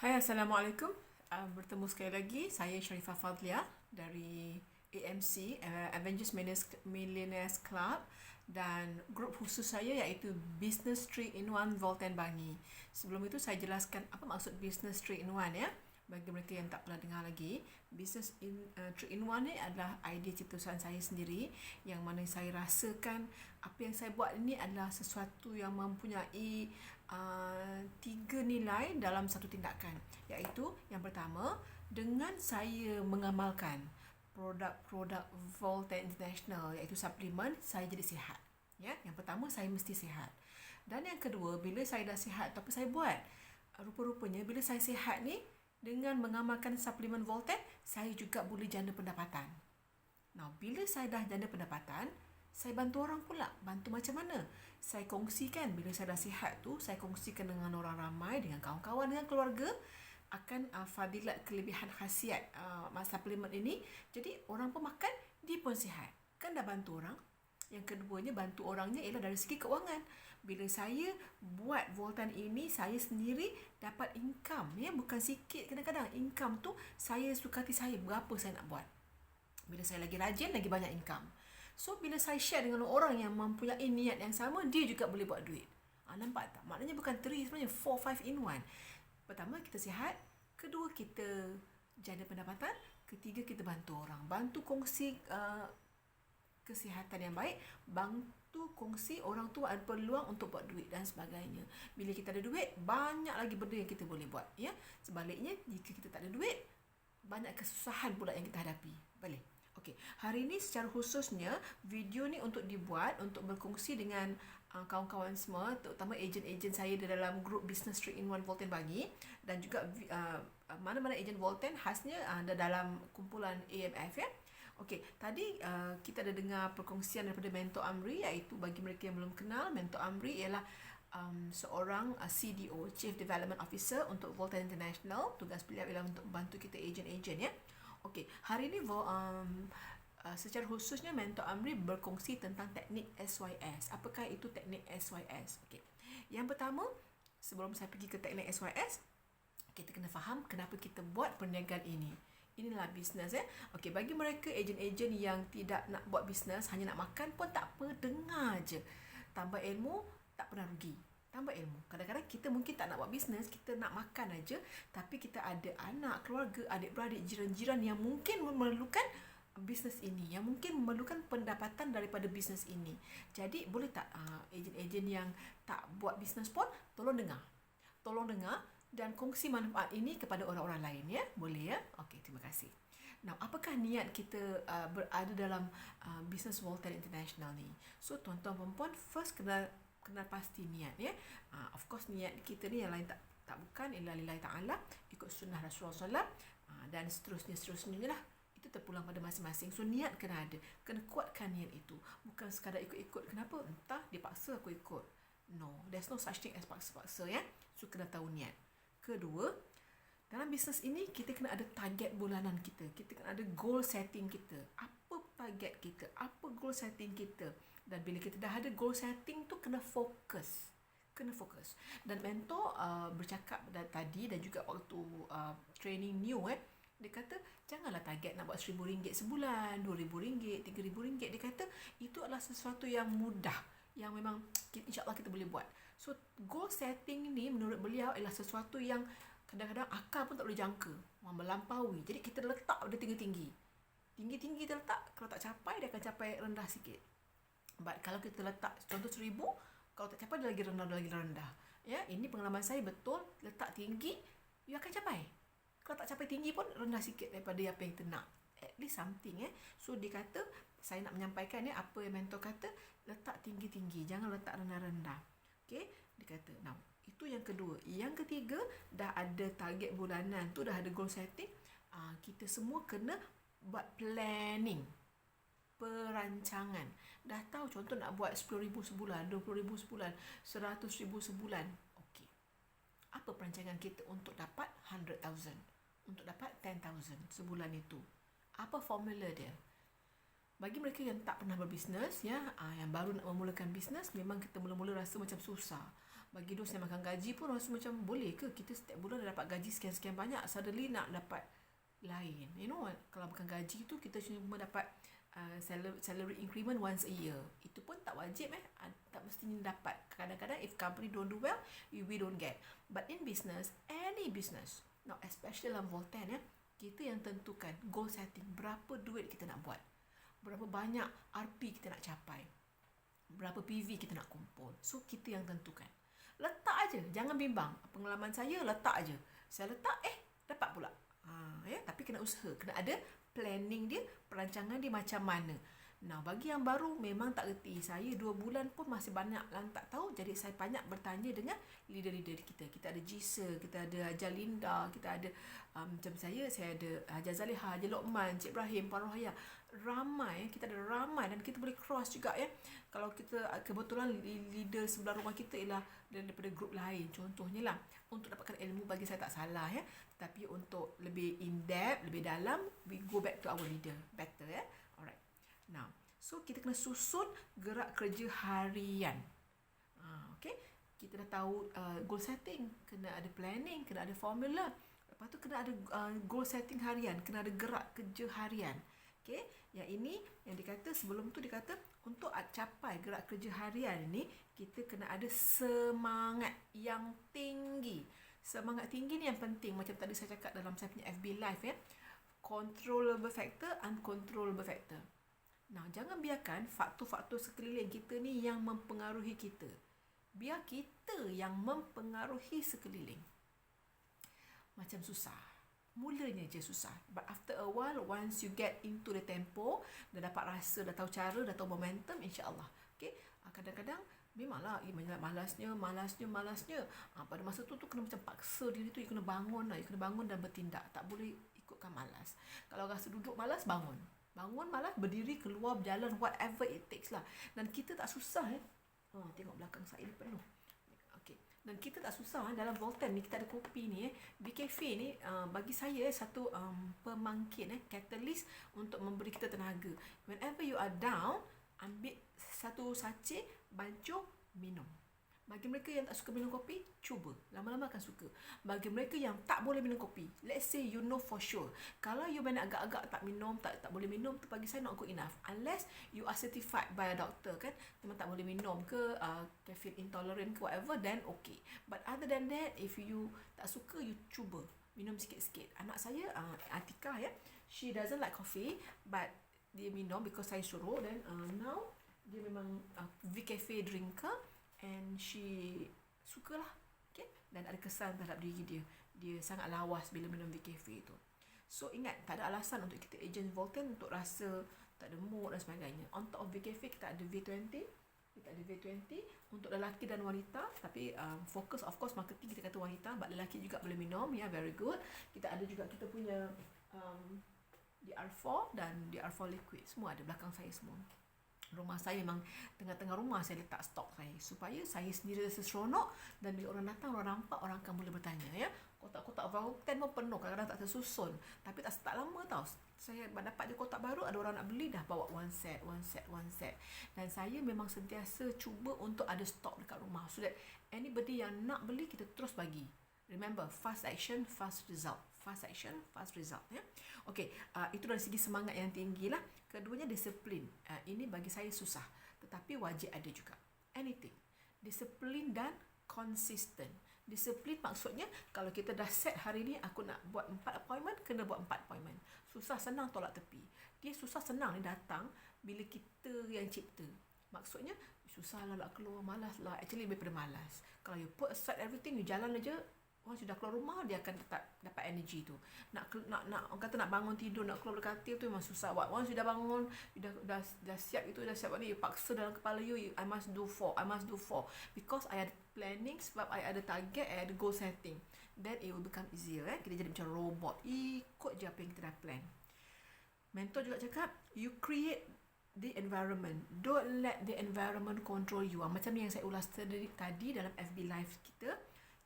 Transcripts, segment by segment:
Hai, Assalamualaikum. Bertemu sekali lagi. Saya Sharifah Fadlia dari AMC, Avengers Millionaires Club, dan grup khusus saya iaitu Business 3-in-1 Volten Bangi. Sebelum itu saya jelaskan apa maksud Business 3-in-1 ya. Bagi mereka yang tak pernah dengar lagi, Business 3-in-1 ni adalah idea ciptaan saya sendiri yang mana saya rasakan apa yang saya buat ini adalah sesuatu yang mempunyai tiga nilai dalam satu tindakan, iaitu yang pertama, dengan saya mengamalkan produk-produk Volten International iaitu suplemen, saya jadi sihat. Ya, yang pertama saya mesti sihat. Dan yang kedua, bila saya dah sihat, apa saya buat? Rupa-rupanya bila saya sihat ni, dengan mengamalkan suplemen Volten, saya juga boleh jana pendapatan. Nah, bila saya dah jana pendapatan, saya bantu orang pula. Bantu macam mana? Saya kongsikan, bila saya dah sihat tu, saya kongsikan dengan orang ramai, dengan kawan-kawan, dengan keluarga, akan fadilat kelebihan khasiat suplemen ini. Jadi, orang pun makan, dia pun sihat. Kan dah bantu orang. Yang keduanya, bantu orangnya ialah dari segi keuangan. Bila saya buat Voltan ini, saya sendiri dapat income. Ya, bukan sikit kadang-kadang. Income tu, saya suka hati saya. Berapa saya nak buat. Bila saya lagi rajin, lagi banyak income. So, bila saya share dengan orang yang mempunyai niat yang sama, dia juga boleh buat duit. Nampak tak? Maknanya bukan 3 sebenarnya, 4, 5 in 1. Pertama, kita sihat. Kedua, kita jana pendapatan. Ketiga, kita bantu orang. Bantu kongsi kesihatan yang baik. Bantu kongsi orang tu ada peluang untuk buat duit dan sebagainya. Bila kita ada duit, banyak lagi benda yang kita boleh buat. Ya? Sebaliknya, jika kita tak ada duit, banyak kesusahan pula yang kita hadapi. Boleh? Okey, hari ini secara khususnya video ni untuk dibuat untuk berkongsi dengan kawan-kawan semua, terutama ejen-ejen saya di dalam grup Business 3-in-1 Volten Bangi, dan juga mana-mana ejen Volten khasnya dalam kumpulan AMF ya. Okey, tadi kita ada dengar perkongsian daripada Mentor Amri, iaitu bagi mereka yang belum kenal, Mentor Amri ialah seorang CDO, Chief Development Officer untuk Volten International. Tugas beliau ialah untuk membantu kita ejen-ejen ya. Okey, hari ini secara khususnya Mentor Amri berkongsi tentang teknik SYS. Apakah itu teknik SYS? Okey. Yang pertama, sebelum saya pergi ke teknik SYS, kita kena faham kenapa kita buat perniagaan ini. Inilah bisnes ya. Okey, bagi mereka ejen-ejen yang tidak nak buat bisnes, hanya nak makan pun tak apa, dengar je. Tambah ilmu, tak pernah rugi. Tambah ilmu. Kadang-kadang kita mungkin tak nak buat bisnes, kita nak makan aja, tapi kita ada anak, keluarga, adik-beradik, jiran-jiran yang mungkin memerlukan bisnes ini, yang mungkin memerlukan pendapatan daripada bisnes ini. Jadi, boleh tak ejen-ejen yang tak buat bisnes pun, tolong dengar. Tolong dengar dan kongsi manfaat ini kepada orang-orang lain ya. Boleh ya? Okey, terima kasih. Nah, apakah niat kita berada dalam bisnes Volten International ni? So, tuan-tuan dan puan, first kena pasti niat ya. Of course niat kita ni yang lain tak bukan illa lillahi ta'ala, ikut sunnah Rasulullah SAW, dan seterusnya lah. Itu terpulang pada masing-masing. So niat kena ada, kena kuatkan niat itu. Bukan sekadar ikut-ikut. Kenapa? Entah dipaksa aku ikut. No, there's no such thing as paksa-paksa ya. So kena tahu niat. Kedua, dalam bisnes ini kita kena ada target bulanan kita. Kita kena ada goal setting kita. Apa target kita? Apa goal setting kita? Dan bila kita dah ada goal setting tu, kena fokus. Kena fokus. Dan mentor bercakap tadi dan juga waktu training new dia kata janganlah target nak buat RM1,000 sebulan, RM2,000, RM3,000. Dia kata itu adalah sesuatu yang mudah, yang memang insyaAllah kita boleh buat. So goal setting ni menurut beliau ialah sesuatu yang kadang-kadang akal pun tak boleh jangka, melampaui. Jadi kita letak pada tinggi-tinggi. Tinggi-tinggi kita letak, kalau tak capai dia akan capai rendah sikit. But kalau kita letak contoh 1,000, kalau tak capai dia lagi rendah. Ya, ini pengalaman saya betul, letak tinggi, you akan capai. Kalau tak capai tinggi pun rendah sikit daripada apa yang kita nak. At least something So dia kata, saya nak menyampaikan apa yang mentor kata, letak tinggi-tinggi, jangan letak rendah-rendah. Okay, dia kata. Now, itu yang kedua. Yang ketiga, dah ada target bulanan tu, dah ada goal setting. Kita semua kena buat planning, perancangan. Dah tahu contoh nak buat RM10,000 sebulan, RM20,000 sebulan, RM100,000 sebulan. Okey. Apa perancangan kita untuk dapat 100,000? Untuk dapat 10,000 sebulan itu? Apa formula dia? Bagi mereka yang tak pernah berbisnes ya, yang baru nak memulakan bisnes, memang kita mula-mula rasa macam susah. Bagi dos yang makan gaji pun rasa macam boleh ke kita setiap bulan dah dapat gaji sekian-sekian banyak, suddenly nak dapat lain. Kalau makan gaji tu kita cuma dapat salary increment once a year. Itu pun tak wajib tak mestinya dapat. Kadang-kadang if company don't do well, we don't get. But in business, any business, now especially dalam Volten kita yang tentukan goal setting, berapa duit kita nak buat, berapa banyak RP kita nak capai, berapa PV kita nak kumpul. So kita yang tentukan. Letak aja, jangan bimbang. Pengalaman saya letak aja. Saya letak dapat pula. Tapi kena usaha, kena ada planning dia, perancangan dia macam mana. Nah, bagi yang baru memang tak reti. Saya 2 bulan pun masih banyak yang tak tahu. Jadi saya banyak bertanya dengan leader-leader kita. Kita ada Jisa, kita ada Hajar Linda, kita ada macam saya ada Hajar Zaliha, Hajar Lokman, Cik Ibrahim, Puan Rohaya. Ramai, kita ada ramai dan kita boleh cross juga Kalau kita kebetulan leader sebelah rumah kita ialah daripada grup lain. Contohnya lah, untuk dapatkan ilmu bagi saya tak salah Tapi untuk lebih in depth, lebih dalam, we go back to our leader. Better Alright. Now, so kita kena susun gerak kerja harian. Okay, kita dah tahu goal setting, kena ada planning, kena ada formula. Lepas tu kena ada goal setting harian, kena ada gerak kerja harian. Okay, yang ini yang dikata sebelum tu dikata untuk capai gerak kerja harian ni kita kena ada semangat yang tinggi. Semangat tinggi ni yang penting. Macam tadi saya cakap dalam saya punya FB Live controllable factor, uncontrollable factor. Nah, jangan biarkan faktor-faktor sekeliling kita ni yang mempengaruhi kita. Biar kita yang mempengaruhi sekeliling. Macam susah. Mulanya je susah. But after a while, once you get into the tempo, dah dapat rasa, dah tahu cara, dah tahu momentum, insya-Allah. Okay? Kadang-kadang memanglah malasnya. Pada masa tu kena macam paksa diri tu, you kena bangun dan bertindak. Tak boleh ikutkan malas. Kalau rasa duduk malas, bangun malas, berdiri, keluar, berjalan, whatever it takes lah. Dan kita tak susah tengok belakang saya ni penuh. Okay. Dan kita tak susah dalam Volten ni kita ada kopi ni BKF ni bagi saya satu pembangkit catalyst untuk memberi kita tenaga. Whenever you are down, ambil satu sachet bancuh, minum. Bagi mereka yang tak suka minum kopi, cuba. Lama-lama akan suka. Bagi mereka yang tak boleh minum kopi, let's say you know for sure. Kalau you main agak-agak tak minum, tak boleh minum, tu bagi saya not good enough. Unless you are certified by a doctor kan, memang tak boleh minum ke, caffeine intolerant ke whatever, then okay. But other than that, if you tak suka, you cuba. Minum sikit-sikit. Anak saya, Atika she doesn't like coffee, but dia minum because saya suruh. Then now, dia memang VCafe drinker. And she sukalah. Okay? Dan ada kesan terhadap diri dia. Dia sangat lawas bila minum VCafe tu. So ingat, tak ada alasan untuk kita agent Volten untuk rasa tak ada mood dan sebagainya. On top of VCafe, kita ada V20. Untuk lelaki dan wanita. Tapi fokus of course marketing kita kata wanita. But lelaki juga boleh minum. Very good. Kita ada juga kita punya DR4 dan DR4 liquid. Semua ada belakang saya semua. Rumah saya memang tengah-tengah rumah saya letak stok saya supaya saya sendiri rasa seronok dan bila orang datang, orang nampak, orang akan boleh bertanya kotak-kotak Volten pun penuh, kadang-kadang tak tersusun. Tapi tak lama tau, saya dapat je kotak baru, ada orang nak beli, dah bawa one set. Dan saya memang sentiasa cuba untuk ada stok dekat rumah so that anybody yang nak beli, kita terus bagi. Remember, fast action, fast result. Okay, itu dari segi semangat yang tinggi lah. Keduanya disiplin. Ini bagi saya susah, tetapi wajib ada juga. Anything, disiplin dan konsisten. Disiplin maksudnya kalau kita dah set hari ni aku nak buat 4 appointment, kena buat 4 appointment. Susah senang tolak tepi. Dia susah senang ni datang bila kita yang cipta. Maksudnya susah lah nak keluar, malas lah. Actually lebih pada malas. Kalau you put aside everything, you jalan aja, once sudah keluar rumah, dia akan tetap dapat energy tu. Nak orang kata nak bangun tidur, nak keluar dari katil tu memang susah buat. Once you dah bangun, you dah siap itu, dah siap ni, you paksa dalam kepala you, I must do 4. Because I ada planning, sebab I ada target, I ada goal setting. Then it will become easier. Kita jadi macam robot. Ikut je apa yang kita dah plan. Mentor juga cakap, you create the environment. Don't let the environment control you. Macam yang saya ulas tadi dalam FB Live kita.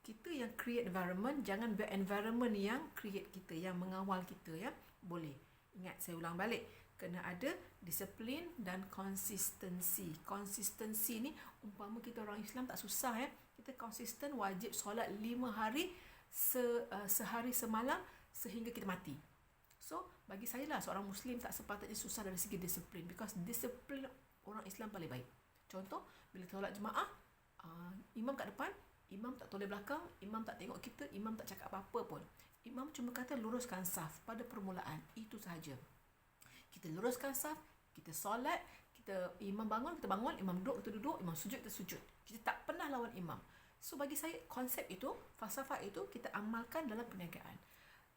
Kita yang create environment, jangan biar environment yang create kita, yang mengawal kita boleh. Ingat, saya ulang balik, kena ada disiplin dan konsistensi. Konsistensi ni umpama kita orang Islam tak susah kita kita konsisten wajib solat 5 hari sehari semalam sehingga kita mati. So, bagi saya lah seorang Muslim tak sepatutnya susah dari segi disiplin, because disiplin orang Islam paling baik. Contoh, bila solat jemaah, imam kat depan, imam tak toleh belakang, imam tak tengok kita, imam tak cakap apa-apa pun. Imam cuma kata luruskan saf pada permulaan, itu sahaja. Kita luruskan saf, kita solat, imam bangun, kita bangun, imam duduk, kita duduk, imam sujud, kita sujud. Kita tak pernah lawan imam. So bagi saya, konsep itu, falsafah itu kita amalkan dalam perniagaan.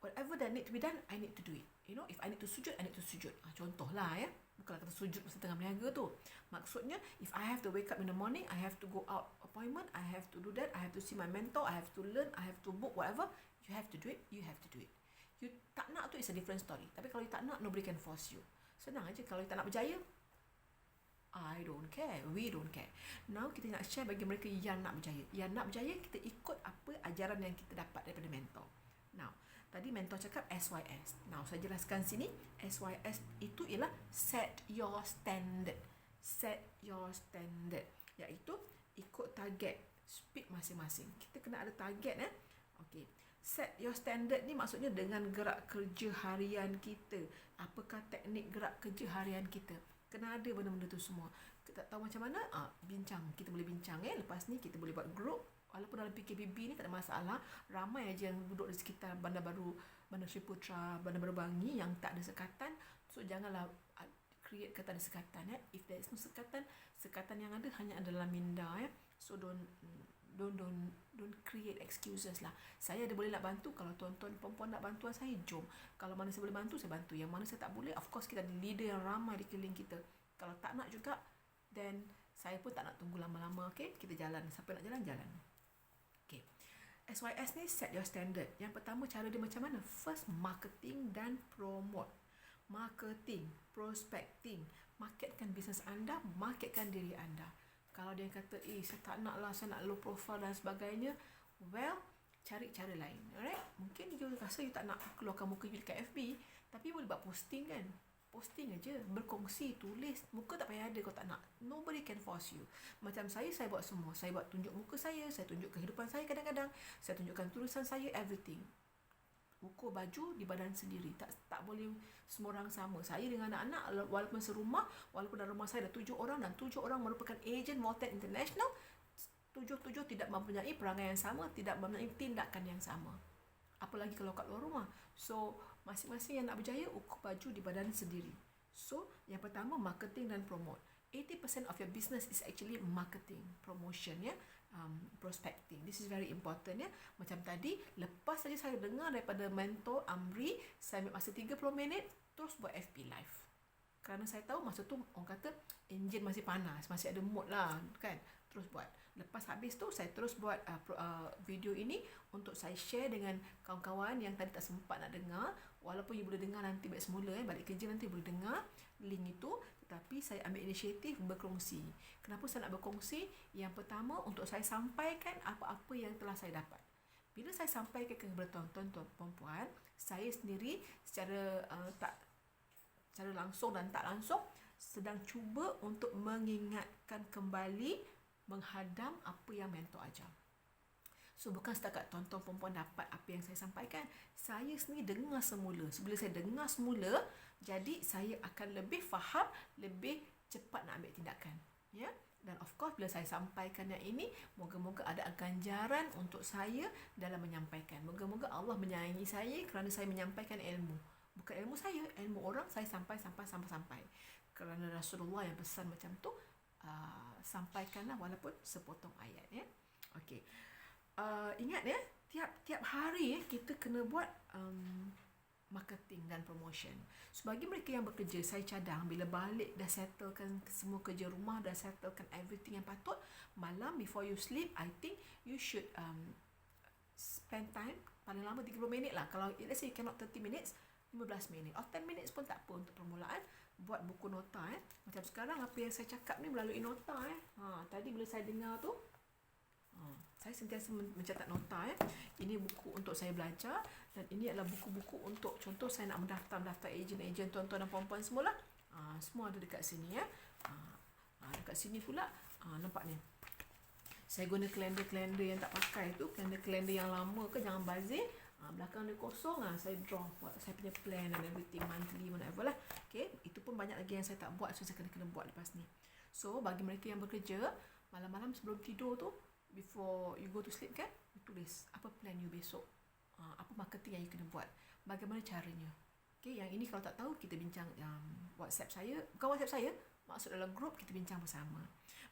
Whatever that need to be done, I need to do it. You know, if I need to sujud, I need to sujud. Contohlah ya, bukanlah kata sujud masa tengah berniaga tu. Maksudnya, if I have to wake up in the morning, I have to go out appointment, I have to do that, I have to see my mentor, I have to learn, I have to book, whatever. You have to do it, you have to do it. You tak nak tu is a different story. Tapi kalau you tak nak, nobody can force you. Senang aja. Kalau you tak nak berjaya, I don't care, we don't care. Now kita nak share bagi mereka yang nak berjaya. Yang nak berjaya, kita ikut apa ajaran yang kita dapat daripada mentor. Now, tadi mentor cakap SYS. Now, saya jelaskan sini. SYS itu ialah set your standard. Set your standard. Iaitu ikut target, speed masing-masing. Kita kena ada target. Okay. Set your standard ni maksudnya dengan gerak kerja harian kita. Apakah teknik gerak kerja harian kita? Kena ada benda-benda tu semua. Kita tak tahu macam mana, bincang. Kita boleh bincang. Lepas ni kita boleh buat group. Walaupun dalam PKPB ni tak ada masalah. Ramai aja yang duduk di sekitar Bandar Baru, Bandar Seri Putra, Bandar Baru Bangi yang tak ada sekatan. So janganlah create kata ada sekatan. If there is no sekatan, sekatan yang ada hanya adalah minda. So don't create excuses lah. Saya ada boleh nak bantu. Kalau tuan-tuan perempuan nak bantuan saya, jom. Kalau mana saya boleh bantu, saya bantu. Yang mana saya tak boleh, of course kita ada leader yang ramai di keliling kita. Kalau tak nak juga, then saya pun tak nak tunggu lama-lama. Okay, kita jalan. Siapa nak jalan, jalan. Okay, SYS ni set your standard. Yang pertama, cara dia macam mana? First, marketing dan promote. Marketing, prospecting, marketkan bisnes anda, marketkan diri anda. Kalau dia kata, saya tak nak lah, saya nak low profile dan sebagainya, well, cari cara lain. Alright? Mungkin you rasa you tak nak keluarkan muka you dekat FB, tapi boleh buat posting kan? Posting aja, berkongsi, tulis. Muka tak payah ada kalau tak nak. Nobody can force you. Macam saya buat semua. Saya buat tunjuk muka saya tunjuk kehidupan saya kadang-kadang, saya tunjukkan tulisan saya, everything. Ukur baju di badan sendiri. Tak boleh semua orang sama. Saya dengan anak-anak, walaupun serumah, walaupun dalam rumah saya ada 7 orang dan 7 orang merupakan ejen Voltec International, 7 tidak mempunyai perangai yang sama, tidak mempunyai tindakan yang sama. Apalagi kalau kat luar rumah. So, masing-masing yang nak berjaya, ukur baju di badan sendiri. So, yang pertama, marketing dan promote. 80% of your business is actually marketing, promotion, prospecting. This is very important, Macam tadi, lepas saja saya dengar daripada mentor Amri, saya ambil masa 30 minit, terus buat FB live. Kerana saya tahu masa tu, orang kata, enjin masih panas, masih ada mood lah, kan? Terus buat. Lepas habis tu, saya terus buat video ini untuk saya share dengan kawan-kawan yang tadi tak sempat nak dengar. Walaupun you boleh dengar nanti balik semula, balik kerja nanti boleh dengar link itu. Tetapi saya ambil inisiatif berkongsi. Kenapa saya nak berkongsi? Yang pertama, untuk saya sampaikan apa-apa yang telah saya dapat. Bila saya sampaikan kepada tuan-tuan perempuan, saya sendiri secara secara langsung dan tak langsung sedang cuba untuk mengingatkan kembali, menghadam apa yang mentor ajar. So, bukan setakat tuan-tuan perempuan dapat apa yang saya sampaikan, saya sendiri dengar semula. Sebelum saya dengar semula, jadi saya akan lebih faham, lebih cepat nak ambil tindakan. Dan of course, bila saya sampaikan yang ini, moga-moga ada ganjaran untuk saya dalam menyampaikan. Moga-moga Allah menyayangi saya kerana saya menyampaikan ilmu. Bukan ilmu saya, ilmu orang saya sampai. Kerana Rasulullah yang pesan macam tu, sampaikanlah walaupun sepotong ayat. Okey. Ingat tiap hari kita kena buat marketing dan promotion. So, bagi mereka yang bekerja, saya cadang bila balik dah settlekan semua kerja rumah, dah settlekan everything yang patut, malam before you sleep, I think you should spend time, paling lama 30 minit lah. Kalau let's say you cannot 30 minutes, 15 minit or 10 minutes pun tak apa untuk permulaan. Buat buku nota. Macam sekarang apa yang saya cakap ni melalui nota. Tadi bila saya dengar tu, saya sentiasa mencatat nota. Ini buku untuk saya belajar, dan ini adalah buku-buku untuk contoh saya nak mendaftar ejen-ejen tuan-tuan dan puan-puan semualah. Semua ada dekat sini. Dekat sini pula nampak ni. Saya guna kalender yang tak pakai tu, kalender yang lama ke, jangan bazir. Belakang dia kosong, saya draw buat saya punya plan and everything, monthly whatever lah. Okay, itu pun banyak lagi yang saya tak buat, so saya kena buat lepas ni. So bagi mereka yang bekerja, malam-malam sebelum tidur tu, before you go to sleep kan, you tulis apa plan you besok, apa marketing yang you kena buat, bagaimana caranya. Okay, yang ini kalau tak tahu, kita bincang WhatsApp saya, bukan WhatsApp saya, maksud dalam group, kita bincang bersama.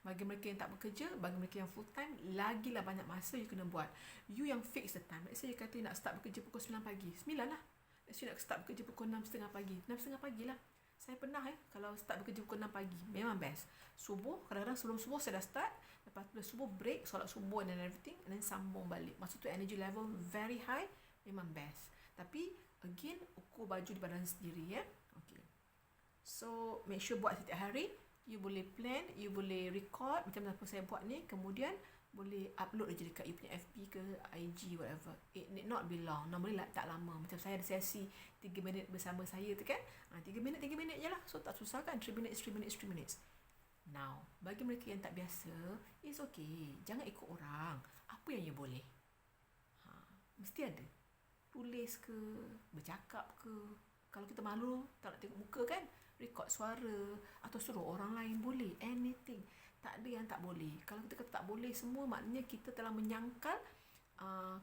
Bagi mereka yang tak bekerja, bagi mereka yang full time, lagilah banyak masa you kena buat. You yang fix the time. Let's say you kata you nak start bekerja pukul 9 pagi, 9 lah. Let's say you nak start bekerja pukul 6.30 pagi, 6.30 pagi lah. Saya pernah kalau start bekerja pukul 6 pagi, memang best. Subuh, kadang-kadang sebelum subuh saya dah start, lepas tu subuh break, solat subuh and everything, and then sambung balik. Maksud tu energy level very high, memang best. Tapi again, ukur baju di badan sendiri ya. Okay. So make sure buat setiap hari. You boleh plan, you boleh record macam apa saya buat ni, kemudian boleh upload je dekat you punya FB ke IG whatever. It need not be long, normally tak lama. Macam saya ada sesi 3 minit bersama saya tu kan, 3 minit je lah, so tak susah kan, 3 minutes. Now, bagi mereka yang tak biasa, it's okay, jangan ikut orang. Apa yang you boleh, mesti ada. Tulis ke, bercakap ke, kalau kita malu tak nak tengok muka kan, record suara atau suruh orang lain, boleh, anything. Tak ada yang tak boleh. Kalau kita kata tak boleh semua, maknanya kita telah menyangkal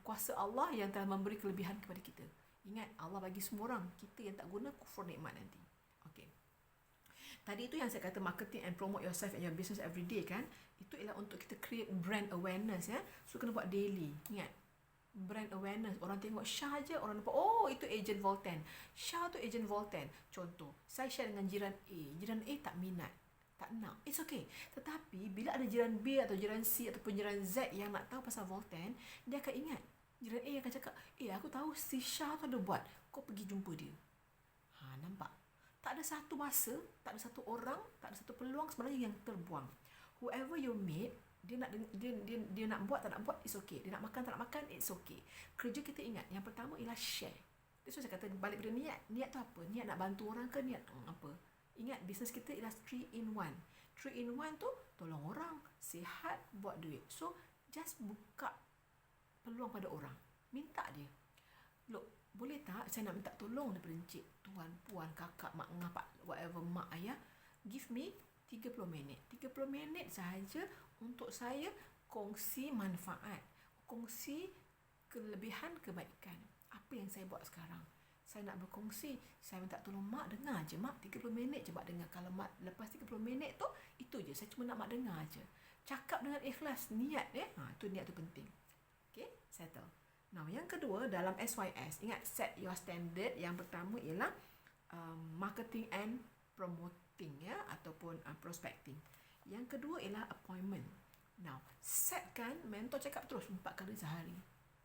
kuasa Allah yang telah memberi kelebihan kepada kita. Ingat, Allah bagi semua orang, kita yang tak guna, kufur nikmat nanti. Okay. Tadi itu yang saya kata marketing and promote yourself and your business every day kan, itu ialah untuk kita create brand awareness ya. So kena buat daily. Ingat, brand awareness. Orang tengok Syah je, orang nampak, oh itu agent Volten, Syah tu agent Volten. Contoh, saya share dengan jiran A tak minat, tak nak, it's okay. Tetapi bila ada jiran B atau jiran C ataupun jiran Z yang nak tahu pasal Volten, dia akan ingat. Jiran A akan cakap, aku tahu si Syah tu ada buat, kau pergi jumpa dia. Nampak? Tak ada satu masa, tak ada satu orang, tak ada satu peluang sebenarnya yang terbuang. Whoever you meet, dia nak buat tak nak buat, it's okay. Dia nak makan tak nak makan, it's okay. Kerja kita ingat, yang pertama ialah share. Itu saya kata balik pada niat. Niat tu apa? Niat nak bantu orang ke niat apa? Ingat, bisnes kita ialah 3 in 1. 3 in 1 tu tolong orang, sihat, buat duit. So just buka peluang pada orang, minta dia, look, boleh tak saya nak minta tolong daripada encik, tuan, puan, kakak, mak, ngapak, whatever, mak, ayah, give me 30 minit. 30 minit sahaja untuk saya kongsi manfaat, kongsi kelebihan, kebaikan. Apa yang saya buat sekarang, saya nak berkongsi, saya minta tolong mak, dengar je mak, 30 minit je mak dengar. Kalau mak lepas 30 minit tu, itu je, saya cuma nak mak dengar je. Cakap dengan ikhlas, niat itu niat tu penting. Okay, settle. Now yang kedua, dalam SYS, ingat set your standard. Yang pertama ialah marketing and promoting ataupun prospecting. Yang kedua ialah appointment. Now, setkan, mentor cakap terus 4 kali sehari.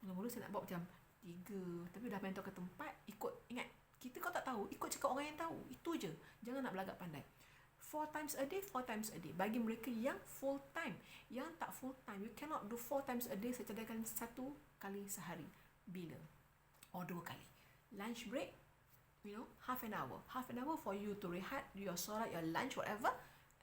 Mula-mula saya nak buat macam 3, tapi dah mentor kata 4, ikut. Ingat, kita kau tak tahu, ikut cakap orang yang tahu. Itu je. Jangan nak belagak pandai. 4 times a day, 4 times a day. Bagi mereka yang full time. Yang tak full time, you cannot do 4 times a day. Saya cadangkan 1 kali sehari. Bila? Or 2 kali. Lunch break, half an hour. Half an hour for you to rehat, your solat, your lunch, whatever.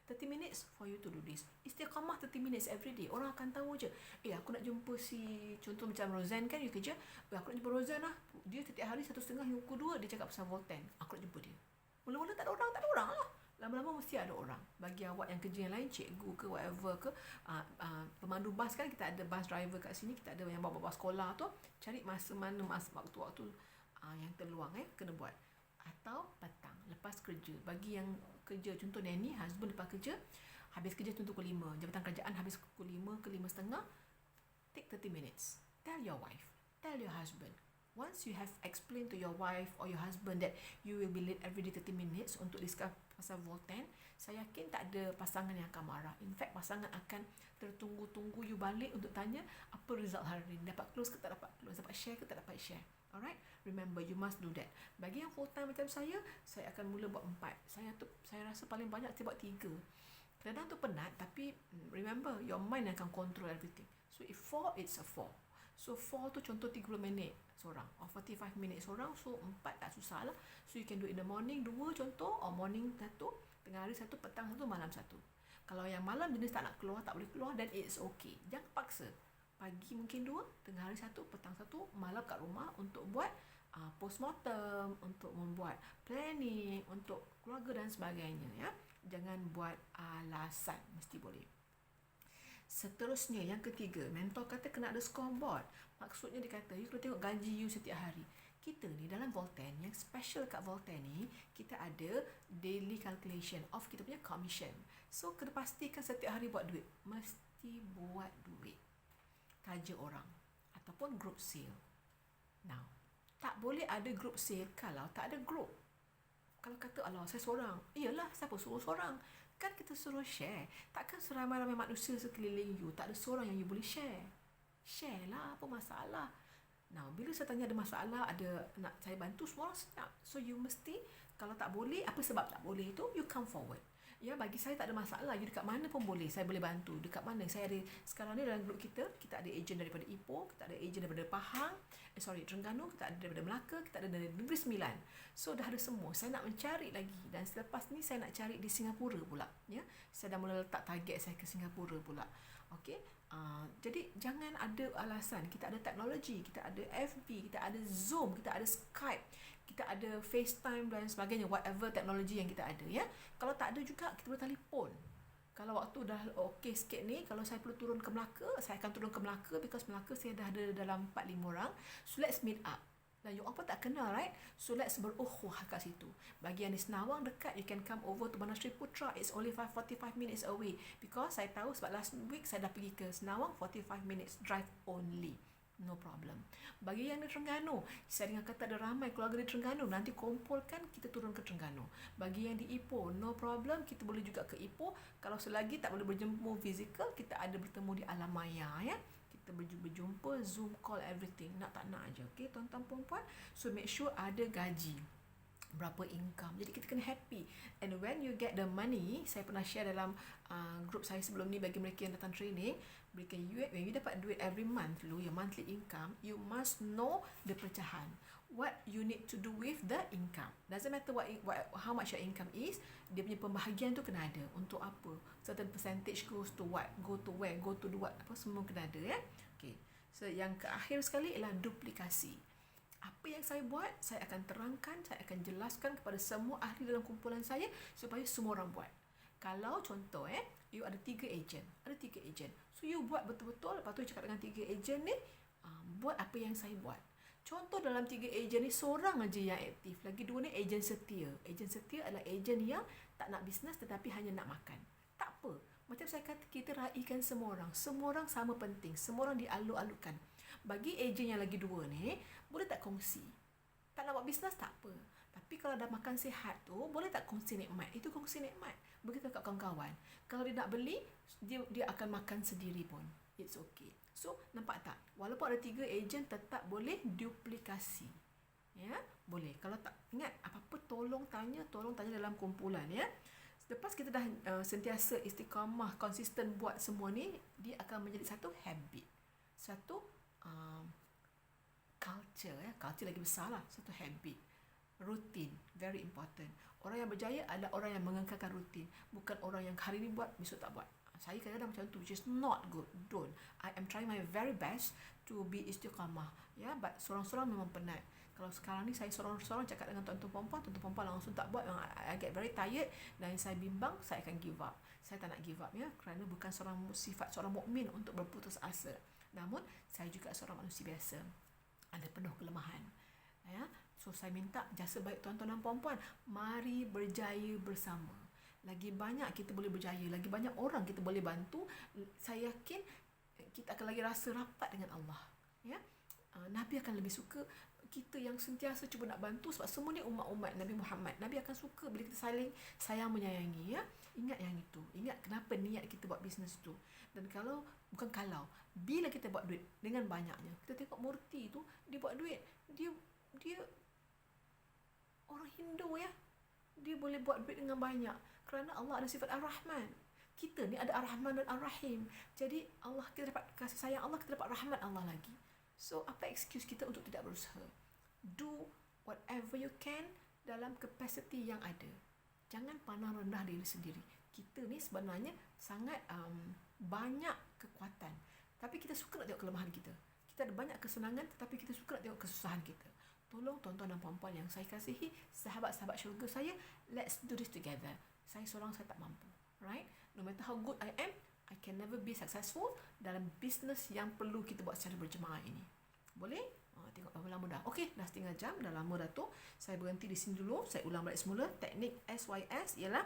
30 minutes for you to do this. Istiqamah 30 minutes every day. Orang akan tahu je. Aku nak jumpa si, contoh macam Roseanne kan, you kerja. Aku nak jumpa Roseanne lah. Dia setiap hari 1.5 hingga 2 dia cakap pasal Volten. Aku nak jumpa dia. Mula-mula tak ada orang lah. Lama-lama mesti ada orang. Bagi awak yang kerja yang lain, cikgu ke whatever ke, pemandu bas kan, kita ada bus driver kat sini, kita ada yang bawa-bawa sekolah tu, cari masa mana waktu yang terluang kena buat. Atau petang lepas kerja. Bagi yang kerja, contoh nanny, husband lepas kerja, habis kerja contoh pukul 5, jabatan kerajaan habis pukul 5 ke 5.30, take 30 minutes. Tell your wife, tell your husband. Once you have explained to your wife or your husband that you will be late every day 30 minutes untuk discuss pasal Volten, saya yakin tak ada pasangan yang akan marah. In fact, pasangan akan tertunggu-tunggu you balik untuk tanya apa result hari ini. Dapat close ke tak dapat close, dapat share ke tak dapat share. Alright, remember you must do that. Bagi yang full time macam saya akan mula buat 4. Saya rasa paling banyak saya buat 3. Kadang tu penat, tapi remember your mind akan control everything. So if 4, it's a 4. So 4 tu contoh 30 minit seorang, or 45 minit seorang. So 4 tak susah lah. So you can do in the morning 2 contoh, or morning 1, tengah hari 1, petang 1, malam 1. Kalau yang malam jenis tak nak keluar, tak boleh keluar, then it's okay. Jangan paksa. Pagi mungkin 2, tengah hari 1, petang 1, malam kat rumah untuk buat postmortem, untuk membuat planning, untuk keluarga dan sebagainya, ya. Jangan buat alasan, mesti boleh. Seterusnya, yang ketiga, mentor kata kena ada scoreboard. Maksudnya dia kata, you kena tengok gaji you setiap hari. Kita ni dalam Volten, yang special kat Volten ni, kita ada daily calculation of kita punya commission. So, kena pastikan setiap hari buat duit. Mesti buat duit. Taja orang. Ataupun group sale. Now, tak boleh ada group sale kalau tak ada group. Kalau kata, alah saya seorang. Iyalah, siapa suruh seorang? Kan kita suruh share. Takkan seramai-ramai manusia sekeliling you, tak ada seorang yang you boleh share. Share lah, apa masalah? Now, bila saya tanya ada masalah, ada nak saya bantu, semua orang siap. So, you mesti, kalau tak boleh, apa sebab tak boleh itu, you come forward. Ya, bagi saya tak ada masalah. You dekat mana pun boleh, saya boleh bantu. Dekat mana, saya ada, sekarang ni dalam grup kita ada ejen daripada Ipoh, kita ada ejen daripada Pahang, Terengganu, kita ada daripada Melaka, kita ada dari Negeri Sembilan. So, dah ada semua. Saya nak mencari lagi. Dan selepas ni, saya nak cari di Singapura pula. Ya, saya dah mula letak target saya ke Singapura pula. Okey. Jadi jangan ada alasan. Kita ada teknologi, kita ada FB, kita ada Zoom, kita ada Skype, kita ada FaceTime dan sebagainya, whatever teknologi yang kita ada, ya. Kalau tak ada juga, kita boleh telefon. Kalau waktu dah okey sikit ni, kalau saya perlu turun ke Melaka, saya akan turun ke Melaka, because Melaka saya dah ada dalam 4-5 orang. So let's meet up. Dan you all pun tak kenal, right? So let's beruhuah kat situ. Bagi yang di Senawang dekat, you can come over to Bandar Seri Putra. It's only 45 minutes away. Because saya tahu sebab last week saya dah pergi ke Senawang, 45 minutes drive only. No problem. Bagi yang di Terengganu, saya dengar kata ada ramai keluarga di Terengganu. Nanti kumpulkan, kita turun ke Terengganu. Bagi yang di Ipoh, no problem. Kita boleh juga ke Ipoh. Kalau selagi tak boleh berjumpa physical, kita ada bertemu di Alam Maya, ya. Kita berjumpa, Zoom call, everything. Nak tak nak aja. Okay, tuan-tuan perempuan. So, make sure ada gaji. Berapa income. Jadi, kita kena happy. And when you get the money, saya pernah share dalam group saya sebelum ni bagi mereka yang datang training, mereka, when you dapat duit every month, your monthly income, you must know the pecahan. What you need to do with the income. Doesn't matter how much your income is, dia punya pembahagian tu kena ada. Untuk apa? Certain percentage goes to what? Go to where? Go to the what? Apa semua kena ada, ya? Okay. So, yang terakhir sekali ialah duplikasi. Apa yang saya buat, saya akan terangkan, saya akan jelaskan kepada semua ahli dalam kumpulan saya supaya semua orang buat. Kalau contoh, you ada 3 ejen. Ada 3 ejen. So, you buat betul-betul, lepas tu you cakap dengan 3 ejen ni, buat apa yang saya buat. Contoh dalam 3 ejen ni, seorang aja yang aktif. Lagi 2 ni ejen setia. Ejen setia adalah ejen yang tak nak bisnes tetapi hanya nak makan. Tak apa. Macam saya kata, kita raikan semua orang. Semua orang sama penting. Semua orang dialu-alukan. Bagi ejen yang lagi 2 ni, boleh tak kongsi? Tak nak buat bisnes, tak apa. Tapi kalau dah makan sihat tu, boleh tak kongsi nikmat? Itu kongsi nikmat. Begitu kat kawan-kawan. Kalau dia nak beli, dia akan makan sendiri pun. It's okay. So, nampak tak? Walaupun ada 3 ejen, tetap boleh duplikasi. Ya, boleh. Kalau tak ingat apa-apa, tolong tanya dalam kumpulan, ya. Lepas kita dah sentiasa istiqamah, konsisten buat semua ni, dia akan menjadi satu habit. Satu culture, ya. Culture lagi besar lah. Satu habit. Rutin. Very important. Orang yang berjaya adalah orang yang mengekalkan rutin. Bukan orang yang hari ni buat, besok tak buat. Saya kadang-kadang macam tu, which is not good. Don't. I am trying my very best to be istiqamah. Ya, but sorang-sorang memang penat. Kalau sekarang ni saya sorang-sorang cakap dengan tuan-tuan perempuan langsung tak buat, I get very tired dan saya bimbang, saya akan give up. Saya tak nak give up, ya, kerana bukan sifat seorang mukmin untuk berputus asa. Namun, saya juga seorang manusia biasa. Ada penuh kelemahan. Ya, so saya minta jasa baik tuan-tuan dan puan-puan, mari berjaya bersama. Lagi banyak kita boleh berjaya, lagi banyak orang kita boleh bantu, saya yakin kita akan lagi rasa rapat dengan Allah, ya. Nabi akan lebih suka kita yang sentiasa cuba nak bantu, sebab semua ni umat-umat Nabi Muhammad. Nabi akan suka bila kita saling sayang menyayangi, ya. Ingat yang itu. Ingat kenapa niat kita buat bisnes tu. Dan bila kita buat duit dengan banyaknya. Kita tengok Murti tu, dia buat duit. Dia orang Hindu, ya. Dia boleh buat duit dengan banyak kerana Allah ada sifat Ar-Rahman. Kita ni ada Ar-Rahman dan Ar-Rahim. Jadi Allah, kita dapat kasih sayang Allah, kita dapat rahmat Allah lagi. So, apa excuse kita untuk tidak berusaha? Do whatever you can dalam kapasiti yang ada. Jangan pandang rendah diri sendiri. kita ni sebenarnya sangat banyak kekuatan, tapi kita suka nak tengok kelemahan kita. Kita ada banyak kesenangan, tetapi kita suka nak tengok kesusahan kita. Tolong tuan-tuan dan puan-puan yang saya kasihi, sahabat-sahabat syurga saya, let's do this together. Saya seorang, saya tak mampu. Right? No matter how good I am, I can never be successful dalam bisnes yang perlu kita buat secara berjemaah ini. Boleh? Tengok berapa lama dah. Okey, dah setengah jam, dah lama dah tu. Saya berhenti di sini dulu. Saya ulang balik semula. Teknik SYS ialah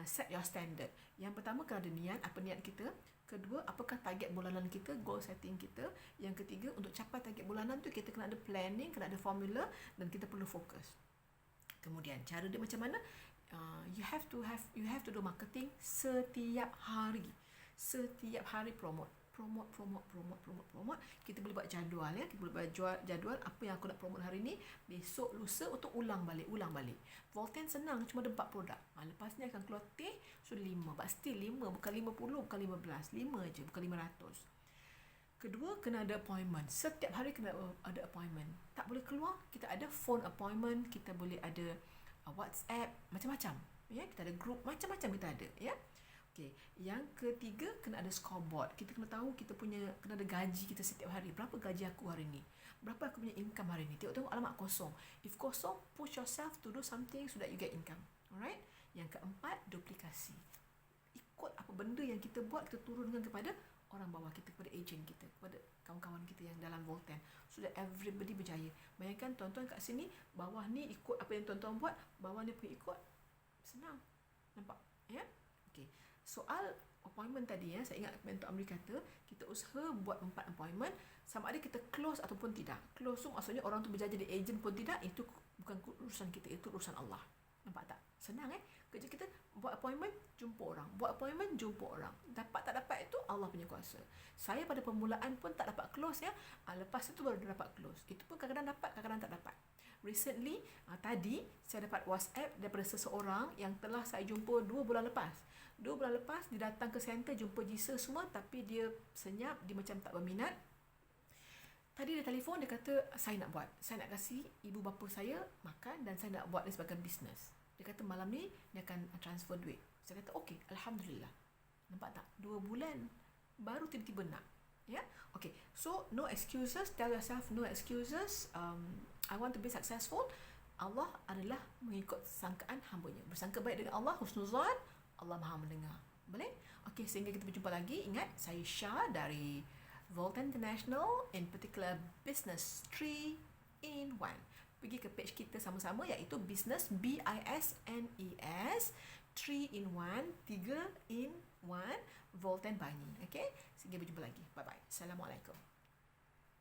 set your standard. Yang pertama, kena ada niat. Apa niat kita? Kedua, apakah target bulanan kita, goal setting kita. Yang ketiga, untuk capai target bulanan tu kita kena ada planning, kena ada formula dan kita perlu fokus. Kemudian cara dia macam mana? You have to do marketing setiap hari. Setiap hari promote. Kita boleh buat jadual ya. Kita boleh buat jadual apa yang aku nak promote hari ni, besok, lusa, untuk ulang balik. Volten senang, cuma ada 4 produk. Lepas ni akan keluar teh, so 5. But still 5, bukan 50, bukan 15. 5 je, bukan 500. Kedua, kena ada appointment. Setiap hari kena ada appointment. Tak boleh keluar, kita ada phone appointment, kita boleh ada WhatsApp, macam-macam. Ya, kita ada group, macam-macam kita ada. Ya. Okey, yang ketiga, kena ada scoreboard. Kita kena tahu kena ada gaji kita setiap hari. Berapa gaji aku hari ni? Berapa aku punya income hari ni? Tengok alamat kosong. If kosong, push yourself to do something so that you get income. Alright? Yang keempat, duplikasi. Ikut apa benda yang kita buat, kita turunkan kepada orang bawah kita, kepada agent kita, kepada kawan-kawan kita yang dalam Volten, so that everybody berjaya. Bayangkan tuan-tuan kat sini, bawah ni ikut apa yang tuan-tuan buat, bawah ni pun ikut. Senang. Nampak? Ya? Okey. Soal appointment tadi ya, saya ingat Mentor Amri kata kita usaha buat 4 appointment, sama ada kita close ataupun tidak. Close tu maksudnya orang tu berjaya jadi agent pun tidak, itu bukan urusan kita, itu urusan Allah. Nampak tak? Senang kerja kita buat appointment, jumpa orang. Buat appointment, jumpa orang. Dapat tak dapat itu Allah punya kuasa. Saya pada permulaan pun tak dapat close ya. Lepas itu baru dapat close. Itu pun kadang-kadang dapat, kadang-kadang tak dapat. Recently, tadi saya dapat WhatsApp daripada seseorang yang telah saya jumpa 2 bulan lepas. 2 bulan lepas, dia datang ke center, jumpa Jisa semua, tapi dia senyap, dia macam tak berminat. Tadi dia telefon, dia kata, saya nak buat. Saya nak kasih ibu bapa saya makan dan saya nak buat dia sebagai bisnes. Dia kata malam ni, dia akan transfer duit. Saya kata, okey, Alhamdulillah. Nampak tak? 2 bulan, baru tiba-tiba nak. Ya, okay. So no excuses. Tell yourself no excuses. I want to be successful. Allah adalah mengikut sangkaan hamba-Nya. Bersangka baik dengan Allah, husnuzan, Allah Maha mendengar. Boleh? Okay, sehingga kita berjumpa lagi. Ingat, saya Syah dari Volten International, in particular Business 3 in 1. Pergi ke page kita sama-sama, iaitu Business, BISNES 3 in 1, 3 in 1, Volten Banyi. Okay? Sehingga berjumpa lagi. Bye-bye. Assalamualaikum.